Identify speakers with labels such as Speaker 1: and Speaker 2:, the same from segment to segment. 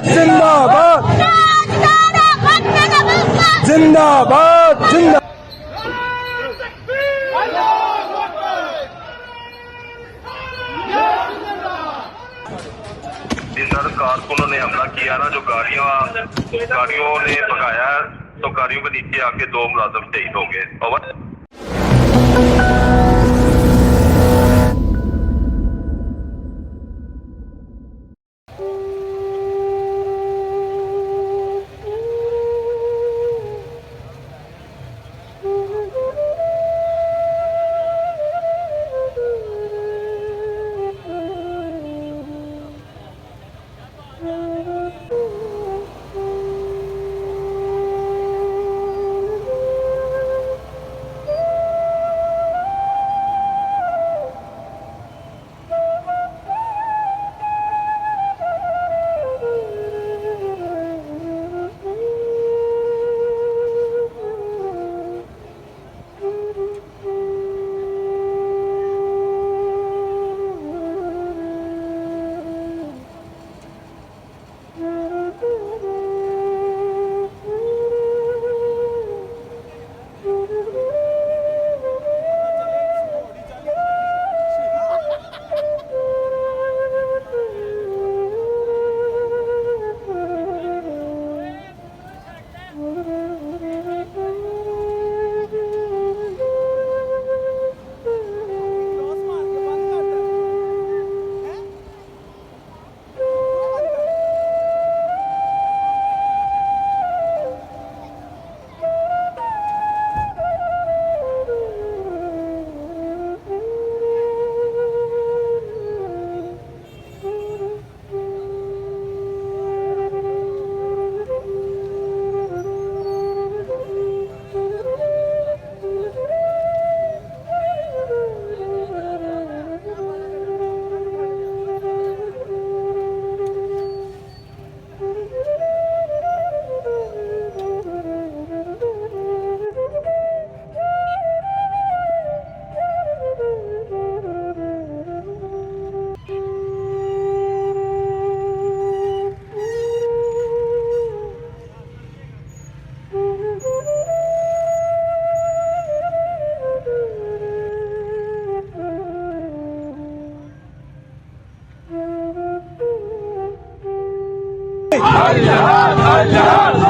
Speaker 1: जिंदाबाद जिंदाबाद जिंदाबाद।
Speaker 2: सर कारकुनों ने हमला किया ना, जो गाड़ियों ने भगाया, तो गाड़ियों के नीचे आके 2 मुलाजिम शहीद हो गए। ओवर।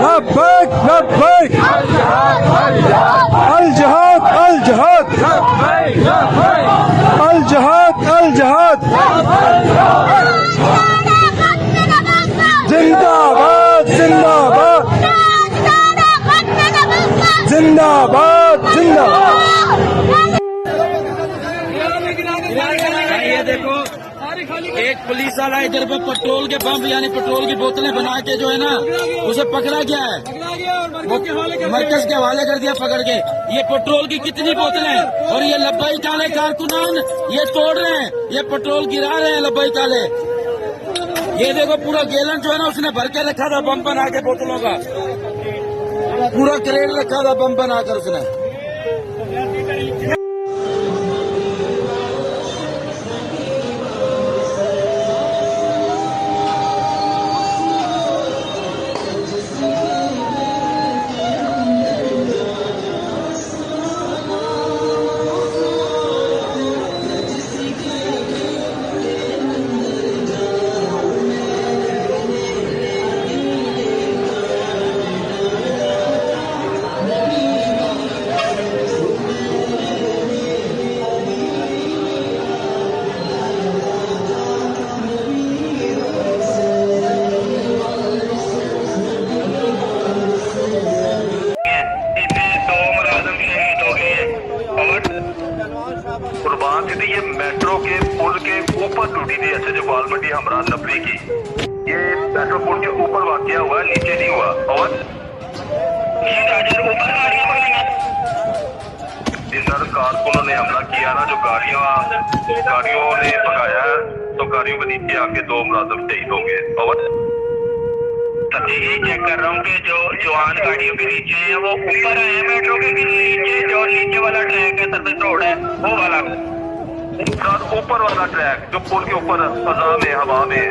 Speaker 1: लब्बैक लब्बैक अल जहाद अल जहाद अल जहाद अल जहाद। जिंदाबाद जिंदाबाद जिंदाबाद जिंदाबाद।
Speaker 3: ये देखो, एक पुलिस वाला इधर पे पेट्रोल के पंप यानी पेट्रोल की बोतलें बना के जो है ना उसे पकड़ा गया है, मरकज के हवाले कर दिया पकड़ के। ये पेट्रोल की कितनी बोतलें और ये लब्बाई काले कारकुनान ये तोड़ रहे हैं, ये पेट्रोल गिरा रहे हैं लब्बाई काले। ये देखो पूरा गैलन जो है ना उसने भर के रखा था बम बना के बोतलों का, पूरा क्रेट रखा था बम बनाकर उसने।
Speaker 2: कुर्बान थी ये मेट्रो के पुल के ऊपर टूटी थी। ऐसे जो बालमंडी हमरा नबली की, ये मेट्रो पुल के ऊपर वाकया हुआ, नीचे नहीं हुआ। और सर कारकुनों ने हमला किया ना, जो गाड़ियों ने भगाया, तो गाड़ियों के नीचे आके 2 मुलाजिम शहीद हो गए। और यही चेक कर रहा हूँ कि जो जवान गाड़ियों के नीचे है वो ऊपर आए हैं मेट्रो के नीचे, जो नीचे वाला ट्रैक है सर्विस रोड है वो वाला, ऊपर वाला ट्रैक जो पुल के ऊपर फजा में हवा में।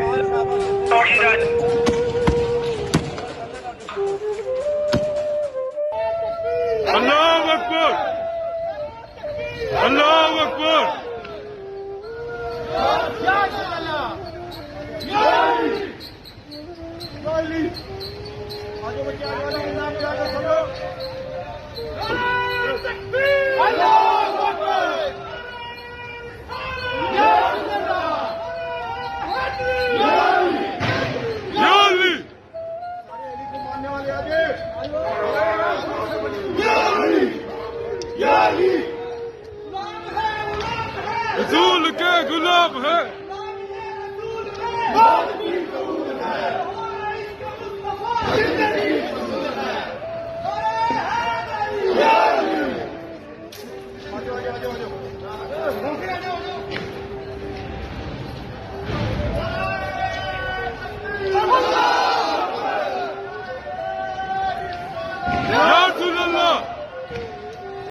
Speaker 1: रसूल के गुलाम है।